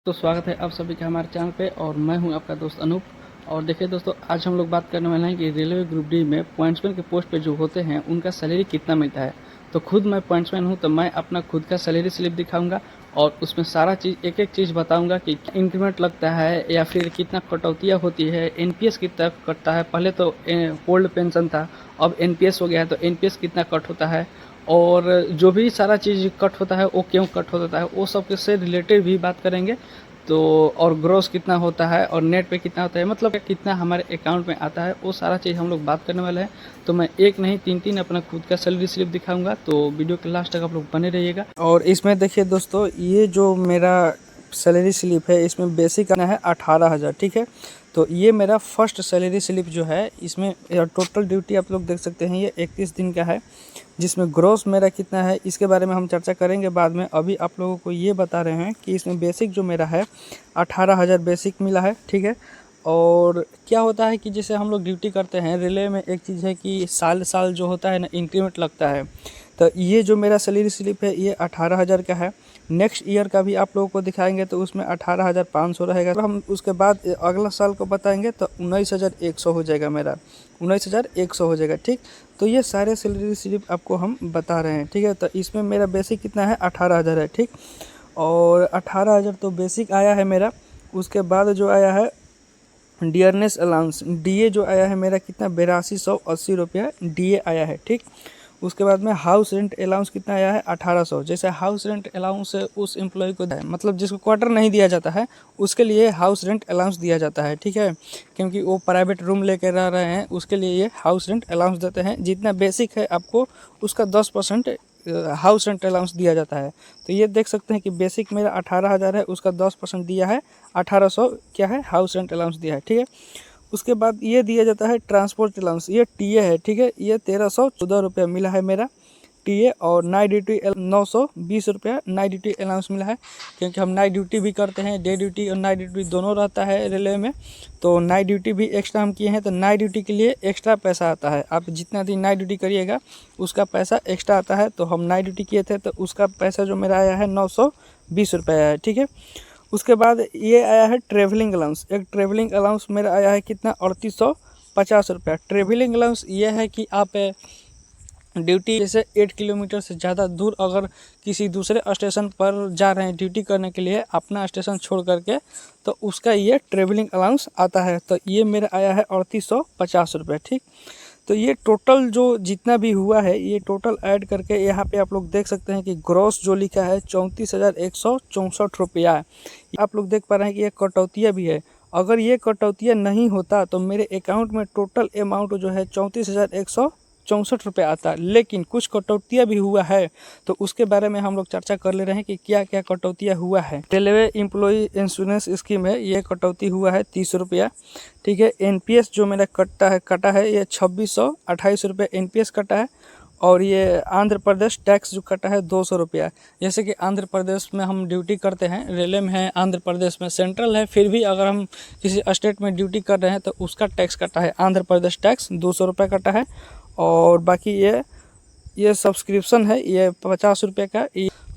तो स्वागत है आप सभी का हमारे चैनल पे और मैं हूं आपका दोस्त अनूप। और देखिए दोस्तों, आज हम लोग बात करने वाले हैं कि रेलवे ग्रुप डी में पॉइंट्समैन के पोस्ट पे जो होते हैं उनका सैलरी कितना मिलता है। तो खुद मैं पॉइंट्समैन हूं, तो मैं अपना खुद का सैलरी स्लिप दिखाऊंगा और उसमें सारा चीज़ एक एक चीज़ बताऊंगा कि इंक्रीमेंट लगता है या फिर कितना कटौतियाँ होती है, एनपीएस कितना कटता है। पहले तो ओल्ड पेंशन था, अब एनपीएस हो गया है, तो एनपीएस कितना कट होता है और जो भी सारा चीज़ कट होता है वो क्यों कट होता है, वो सब से रिलेटेड भी बात करेंगे। तो और ग्रोस कितना होता है और नेट पे कितना होता है, मतलब कितना हमारे अकाउंट में आता है, वो सारा चीज़ हम लोग बात करने वाले हैं। तो मैं एक नहीं तीन तीन अपना खुद का सैलरी स्लिप दिखाऊंगा, तो वीडियो के लास्ट तक आप लोग बने रहिएगा। और इसमें देखिए दोस्तों, ये जो मेरा सैलरी स्लिप है इसमें बेसिक आना है 18,000, ठीक है। तो ये मेरा फर्स्ट सैलरी स्लिप जो है, इसमें टोटल ड्यूटी आप लोग देख सकते हैं, ये 31 दिन का है, जिसमें ग्रॉस मेरा कितना है इसके बारे में हम चर्चा करेंगे बाद में। अभी आप लोगों को ये बता रहे हैं कि इसमें बेसिक जो मेरा है 18,000 बेसिक मिला है, ठीक है। और क्या होता है कि जैसे हम लोग ड्यूटी करते हैं रेलवे में, एक चीज़ है कि साल साल जो होता है ना, इंक्रीमेंट लगता है। तो ये जो मेरा सैलरी स्लिप है ये 18,000 का है। नेक्स्ट ईयर का भी आप लोगों को दिखाएंगे तो उसमें 18,500 रहेगा। हम उसके बाद अगला साल को बताएंगे तो 19,100 हो जाएगा, मेरा 19,100 हो जाएगा, ठीक। तो ये सारे सैलरी स्लिप आपको हम बता रहे हैं, ठीक है। तो इसमें मेरा बेसिक कितना है, 18,000 है, ठीक। और 18,000 तो बेसिक आया है मेरा। उसके बाद जो आया है डियरनेस अलाउंस, डीए जो आया है मेरा कितना, 8280 रुपया डीए आया है, ठीक। उसके बाद में हाउस रेंट अलाउंस कितना आया है, 1800। जैसे हाउस रेंट अलाउंस उस एम्प्लॉय को मतलब जिसको क्वार्टर नहीं दिया जाता है उसके लिए हाउस रेंट अलाउंस दिया जाता है, ठीक है। क्योंकि वो प्राइवेट रूम लेकर रह रहे हैं, उसके लिए ये हाउस रेंट अलाउंस देते हैं। जितना बेसिक है आपको उसका 10% हाउस रेंट अलाउंस दिया जाता है। तो ये देख सकते हैं कि बेसिक मेरा 18,000 है, उसका 10% दिया है, 1800 क्या है, हाउस रेंट अलाउंस दिया है, ठीक है। उसके बाद ये दिया जाता है ट्रांसपोर्ट अलाउंस, ये टीए है, ठीक है। ये 1314 रुपया मिला है मेरा टीए। और नाइट ड्यूटी 920 रुपया नाइट ड्यूटी अलाउंस मिला है, क्योंकि हम नाइट ड्यूटी भी करते हैं, डे ड्यूटी और नाइट ड्यूटी दोनों रहता है रेलवे में। तो नाइट ड्यूटी भी एक्स्ट्रा हम किए हैं, तो नाइट ड्यूटी के लिए एक्स्ट्रा पैसा आता है। आप जितना दिन नाइट ड्यूटी करिएगा उसका पैसा एक्स्ट्रा आता है। तो हम नाइट ड्यूटी किए थे तो उसका पैसा जो मेरा आया है 920 रुपया आया है, ठीक है। उसके बाद ये आया है ट्रेवलिंग अलाउंस। एक ट्रेवलिंग अलाउंस मेरा आया है कितना, 3850 रुपया। ट्रेवलिंग अलाउंस ये है कि आप ड्यूटी जैसे 8 किलोमीटर से ज़्यादा दूर अगर किसी दूसरे स्टेशन पर जा रहे हैं ड्यूटी करने के लिए, अपना स्टेशन छोड़ करके, तो उसका ये ट्रेवलिंग अलाउंस आता है। तो ये मेरा आया है 3850 रुपये, ठीक। तो ये टोटल जो जितना भी हुआ है ये टोटल ऐड करके यहाँ पे आप लोग देख सकते हैं कि ग्रॉस जो लिखा है 34,164 रुपया। आप लोग देख पा रहे हैं कि ये कटौतियाँ भी है। अगर ये कटौतियाँ नहीं होता तो मेरे अकाउंट में टोटल अमाउंट जो है 34,164 रुपये आता। लेकिन कुछ कटौतियाँ भी हुआ है, तो उसके बारे में हम लोग चर्चा कर ले रहे हैं कि क्या क्या कटौतियाँ हुआ है। रेलवे एम्प्लॉय इंश्योरेंस स्कीम है, ये कटौती हुआ है 30 रुपया, ठीक है। एनपीएस जो मेरा कटा है ये 2628 रुपये एनपीएस कटा है। और ये आंध्र प्रदेश टैक्स जो कटा है 200 रुपया। जैसे कि आंध्र प्रदेश में हम ड्यूटी करते हैं, रेलवे में है, आंध्र प्रदेश में सेंट्रल है, फिर भी अगर हम किसी स्टेट में ड्यूटी कर रहे हैं तो उसका टैक्स कटा है, आंध्र प्रदेश टैक्स 200 रुपये कटा है। और बाकी ये सब्सक्रिप्शन है, ये 50 रुपये का।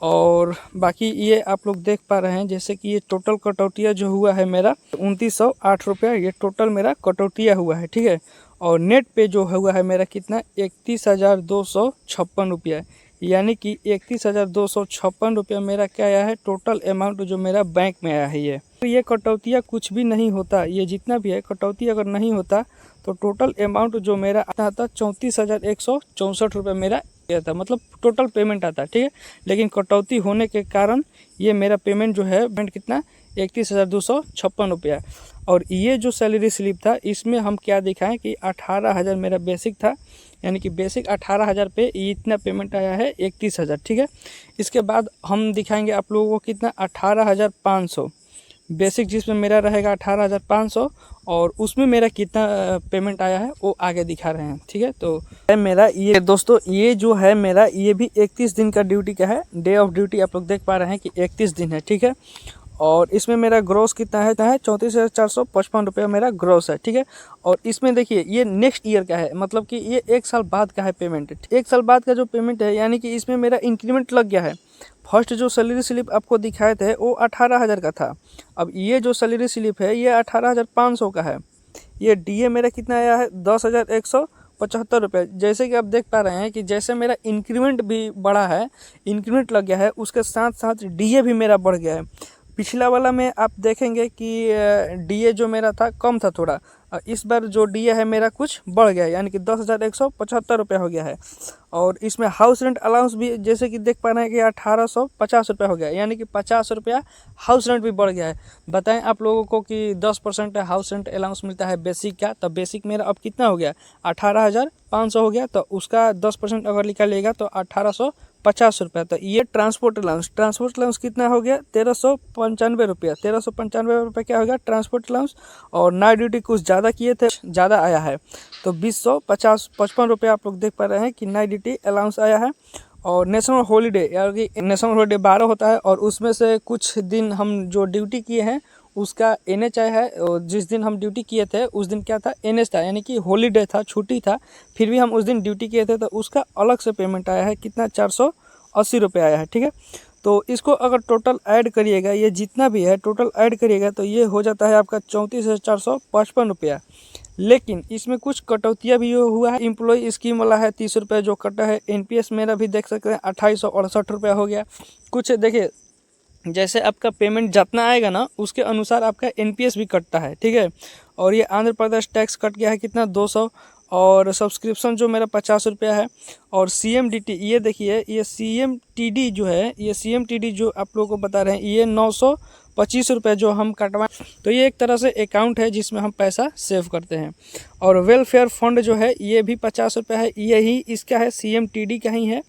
और बाकी ये आप लोग देख पा रहे हैं, जैसे कि ये टोटल कटौतिया जो हुआ है मेरा 2908 रुपया, ये टोटल मेरा कटौतिया हुआ है, ठीक है। और नेट पे जो हुआ है मेरा कितना, 31,256 रुपया, यानी कि 31,256 रुपया मेरा क्या आया है, टोटल अमाउंट जो मेरा बैंक में आया है ये। तो ये कटौतिया कुछ भी नहीं होता, ये जितना भी है कटौती अगर नहीं होता तो टोटल अमाउंट जो मेरा आता था 34,164 रुपये मेरा था, मतलब टोटल पेमेंट आता, ठीक है। लेकिन कटौती होने के कारण ये मेरा पेमेंट जो है पेमेंट कितना, 31,256 रुपया। और ये जो सैलरी स्लिप था इसमें हम क्या दिखाएं कि 18,000 मेरा बेसिक था, यानी कि बेसिक 18,000 पे इतना पेमेंट आया है 31,000, ठीक है। इसके बाद हम दिखाएंगे आप लोगों को कितना, 18,500 बेसिक, जिसमें मेरा रहेगा 18,500 और उसमें मेरा कितना पेमेंट आया है वो आगे दिखा रहे हैं, ठीक है। तो मेरा ये दोस्तों, ये जो है मेरा ये भी 31 दिन का ड्यूटी का है। डे ऑफ ड्यूटी आप लोग देख पा रहे हैं कि 31 दिन है, ठीक है। और इसमें मेरा ग्रॉस कितना है 34,455 रुपया मेरा ग्रॉस है, ठीक है। और इसमें देखिए ये नेक्स्ट ईयर का है, मतलब कि ये 1 साल बाद का है पेमेंट। 1 साल बाद का जो पेमेंट है, यानी कि इसमें मेरा इंक्रीमेंट लग गया है। फर्स्ट जो सैलरी स्लिप आपको दिखाए थे वो 18,000 का था। अब ये जो सैलरी स्लिप है ये 18,500 का है। ये डीए मेरा कितना आया है 10,175 रुपये। जैसे कि आप देख पा रहे हैं कि जैसे मेरा इंक्रीमेंट भी बढ़ा है, इंक्रीमेंट लग गया है, उसके साथ साथ डीए भी मेरा बढ़ गया है। पिछला वाला में आप देखेंगे कि डीए जो मेरा था कम था थोड़ा, इस बार जो डीए है मेरा कुछ बढ़ गया है, यानी कि 10,175 रुपये हो गया है। और इसमें हाउस रेंट अलाउंस भी जैसे कि देख पा रहे हैं कि 1,850 रुपये हो गया, यानी कि 50 रुपया हाउस रेंट भी बढ़ गया है। बताएं आप लोगों को कि 10% हाउस रेंट अलाउंस मिलता है बेसिक का, तो बेसिक मेरा अब कितना हो गया 18,500 हो गया, तो उसका 10% अगर निकालिएगा तो 1,850 रुपये। तो ये ट्रांसपोर्ट अलाउंस कितना हो गया 1,395 रुपया। 1,395 रुपये क्या हो गया ट्रांसपोर्ट अलाउंस। और नाइट ड्यूटी कुछ ज़्यादा किए थे, ज़्यादा आया है, तो 2,255 रुपये आप लोग देख पा रहे हैं कि नाइट ड्यूटी अलाउंस आया है। और नेशनल हॉलीडे, यानी कि नेशनल हॉलीडे 12 होता है, और उसमें से कुछ दिन हम जो ड्यूटी किए हैं उसका NH है। और जिस दिन हम ड्यूटी किए थे उस दिन क्या था NH था, यानी कि हॉलीडे था, छुट्टी था, फिर भी हम उस दिन ड्यूटी किए थे, तो उसका अलग से पेमेंट आया है। कितना 480 रुपये आया है, ठीक है। तो इसको अगर टोटल ऐड करिएगा, ये जितना भी है टोटल ऐड करिएगा तो ये हो जाता है आपका 34,455 रुपया। लेकिन इसमें कुछ कटौतियाँ भी हुआ है। एम्प्लॉय स्कीम वाला है 30 रुपये जो कटा है। NPS मेरा भी देख सकते हैं 2,868 रुपया हो गया। कुछ देखिए, जैसे आपका पेमेंट जितना आएगा ना उसके अनुसार आपका NPS भी कटता है, ठीक है। और ये आंध्र प्रदेश टैक्स कट गया है कितना 200। और सब्सक्रिप्शन जो मेरा 50 रुपया है। और CMDT ये देखिए, ये CMTD जो है, ये CMTD जो आप लोगों को बता रहे हैं ये 925 रुपये जो हम कटवाएं, तो ये एक तरह से अकाउंट है जिसमें हम पैसा सेव करते हैं। और वेलफेयर फंड जो है ये भी 50 रुपये है, यही इसका है, CMTD का ही है।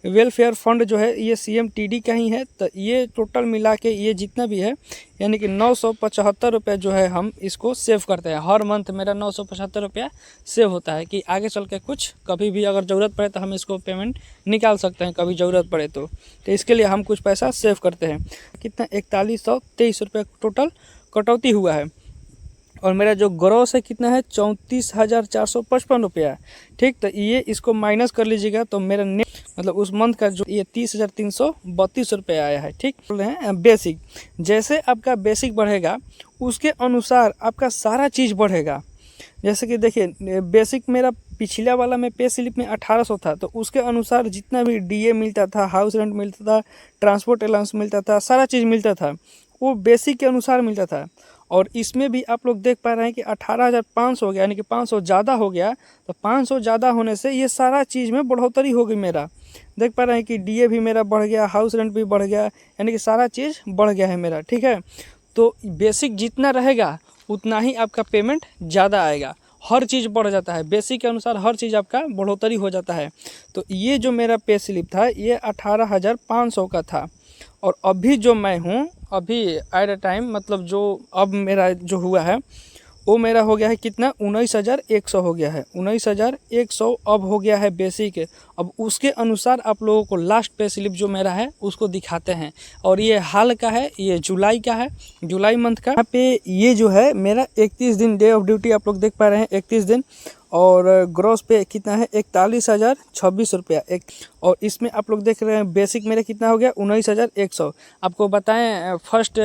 वेलफेयर फंड जो है ये CMTD का ही है। तो ये टोटल मिला के ये जितना भी है यानी कि 975 रुपये जो है हम इसको सेव करते हैं। हर मंथ मेरा 975 रुपया सेव होता है कि आगे चल के कुछ कभी भी अगर ज़रूरत पड़े तो हम इसको पेमेंट निकाल सकते हैं, कभी ज़रूरत पड़े तो इसके लिए हम कुछ पैसा सेव करते हैं। कितना 4123 रुपये टोटल कटौती हुआ है। और मेरा जो ग्रॉस है कितना है 34,455 रुपया, ठीक। तो ये इसको माइनस कर लीजिएगा तो मेरा नेट मतलब उस मंथ का जो ये 30,332 रुपये आया है, ठीक। बोल रहे हैं बेसिक, जैसे आपका बेसिक बढ़ेगा उसके अनुसार आपका सारा चीज़ बढ़ेगा। जैसे कि देखिए बेसिक मेरा पिछला वाला में पे स्लिप में 1,800 था, तो उसके अनुसार जितना भी DA मिलता था, हाउस रेंट मिलता था, ट्रांसपोर्ट अलाउंस मिलता था, सारा चीज़ मिलता था, वो बेसिक के अनुसार मिलता था। और इसमें भी आप लोग देख पा रहे हैं कि 18,500 हो गया, यानी कि 500 ज़्यादा हो गया। तो 500 ज़्यादा होने से ये सारा चीज़ में बढ़ोतरी हो गई। मेरा देख पा रहे हैं कि DA भी मेरा बढ़ गया, हाउस रेंट भी बढ़ गया, यानी कि सारा चीज़ बढ़ गया है मेरा, ठीक है। तो बेसिक जितना रहेगा उतना ही आपका पेमेंट ज़्यादा आएगा। हर चीज़ बढ़ जाता है, बेसिक के अनुसार हर चीज़ आपका बढ़ोतरी हो जाता है। तो ये जो मेरा पे स्लिप था ये 18,500 का था। और अभी जो मैं हूँ अभी एट अ टाइम मतलब जो अब मेरा जो हुआ है वो मेरा हो गया है कितना 19,100 हो गया है। 19,100 अब हो गया है बेसिक। अब उसके अनुसार आप लोगों को लास्ट पे स्लिप जो मेरा है उसको दिखाते हैं। और ये हाल का है, ये जुलाई का है, जुलाई मंथ का। यहाँ पे ये जो है मेरा 31 दिन डे ऑफ ड्यूटी आप लोग देख पा रहे हैं 31 दिन। और ग्रॉस पे कितना है 41,026 रुपया एक। और इसमें आप लोग देख रहे हैं बेसिक मेरा कितना हो गया 19,100। आपको बताएं फर्स्ट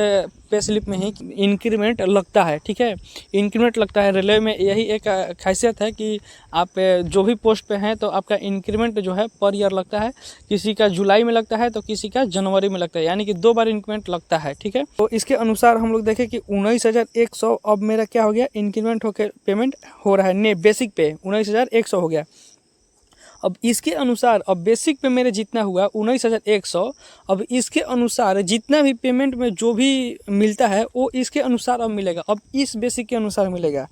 पे स्लिप में ही इंक्रीमेंट लगता है, ठीक है। इंक्रीमेंट लगता है रेलवे में, यही एक खासियत है कि आप जो भी पोस्ट पे हैं तो आपका इंक्रीमेंट जो है पर ईयर लगता है। किसी का जुलाई में लगता है तो किसी का जनवरी में लगता है, यानी कि 2 बार इंक्रीमेंट लगता है, ठीक है। तो इसके अनुसार हम लोग देखें कि 19,100 अब मेरा क्या हो गया इंक्रीमेंट होकर पेमेंट हो रहा है। ने बेसिक पे 19,100 हो गया। अब इसके अनुसार अब बेसिक पे मेरे जितना हुआ 19,100, अब इसके अनुसार जितना भी पेमेंट में जो भी मिलता है वो इसके अनुसार अब मिलेगा, अब इस बेसिक के अनुसार मिलेगा।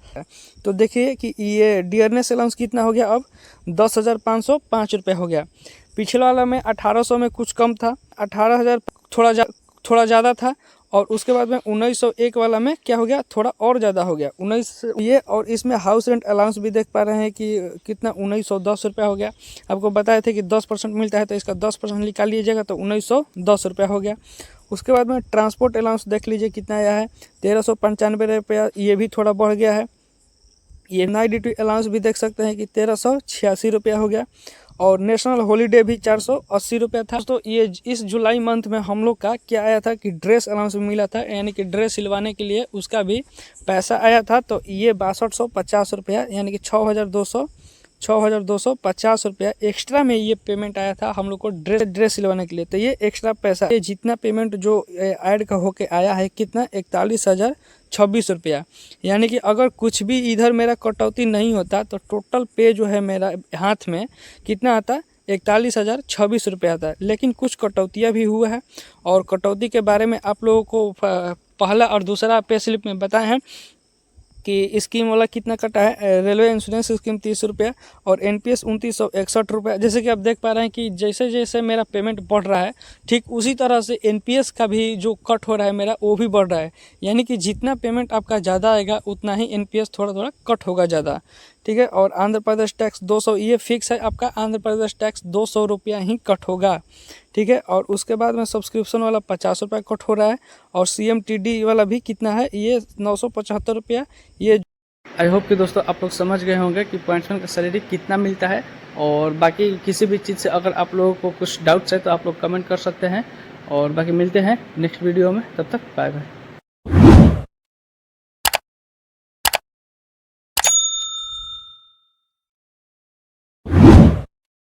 तो देखिए कि ये डियरनेस अलाउंस कितना हो गया अब 10,505 रुपये हो गया। पिछला वाला में 1,800 में कुछ कम था, 18,000 थोड़ा ज़्यादा था। और उसके बाद में 1901 वाला में क्या हो गया थोड़ा और ज़्यादा हो गया 19 ये। और इसमें हाउस रेंट अलाउंस भी देख पा रहे हैं कि कितना 1910 रुपया हो गया। आपको बताए थे कि 10% मिलता है तो इसका 10% निकाल लीजिएगा तो 1910 रुपया हो गया। उसके बाद में ट्रांसपोर्ट अलाउंस देख लीजिए कितना आया है 1,395 रुपया, ये भी थोड़ा बढ़ गया है। ये नाइट ड्यूटी अलाउंस भी देख सकते हैं कि 1,386 रुपया हो गया। और नेशनल हॉलीडे भी 480 रुपया था। तो ये इस जुलाई मंथ में हम लोग का क्या आया था कि ड्रेस अलाउंस मिला था, यानी कि ड्रेस सिलवाने के लिए उसका भी पैसा आया था। तो ये 6250 रुपया यानी कि 6250 रुपया एक्स्ट्रा में ये पेमेंट आया था हम लोग को ड्रेस सिलवाने के लिए। तो ये एक्स्ट्रा पैसा, ये जितना पेमेंट जो ऐड का होके आया है कितना 41,026 रुपया, यानी कि अगर कुछ भी इधर मेरा कटौती नहीं होता तो टोटल पे जो है मेरा हाथ में कितना आता, 41,026 रुपया आता है। लेकिन कुछ कटौतियाँ भी हुआ है और कटौती के बारे में आप लोगों को पहला और दूसरा पे स्लिप में बताए हैं कि स्कीम वाला कितना कटा है। रेलवे इंश्योरेंस स्कीम 30 रुपया और एनपीएस 2961 रुपया। जैसे कि आप देख पा रहे हैं कि जैसे जैसे मेरा पेमेंट बढ़ रहा है ठीक उसी तरह से एनपीएस का भी जो कट हो रहा है मेरा वो भी बढ़ रहा है, यानी कि जितना पेमेंट आपका ज़्यादा आएगा उतना ही एनपीएस थोड़ा थोड़ा कट होगा ज़्यादा, ठीक है। और आंध्र प्रदेश टैक्स 200, ये फिक्स है आपका, आंध्र प्रदेश टैक्स 200 रुपया ही कट होगा, ठीक है। और उसके बाद में सब्सक्रिप्शन वाला 50 रुपया कट हो रहा है और CMTD वाला भी कितना है, ये 975 रुपया। ये आई होप कि दोस्तों आप लोग समझ गए होंगे कि पॉइंट्समैन का सैलरी कितना मिलता है। और बाकी किसी भी चीज़ से अगर आप लोगों को कुछ डाउट्स है तो आप लोग कमेंट कर सकते हैं। और बाकी मिलते हैं नेक्स्ट वीडियो में, तब तक बाय बाय।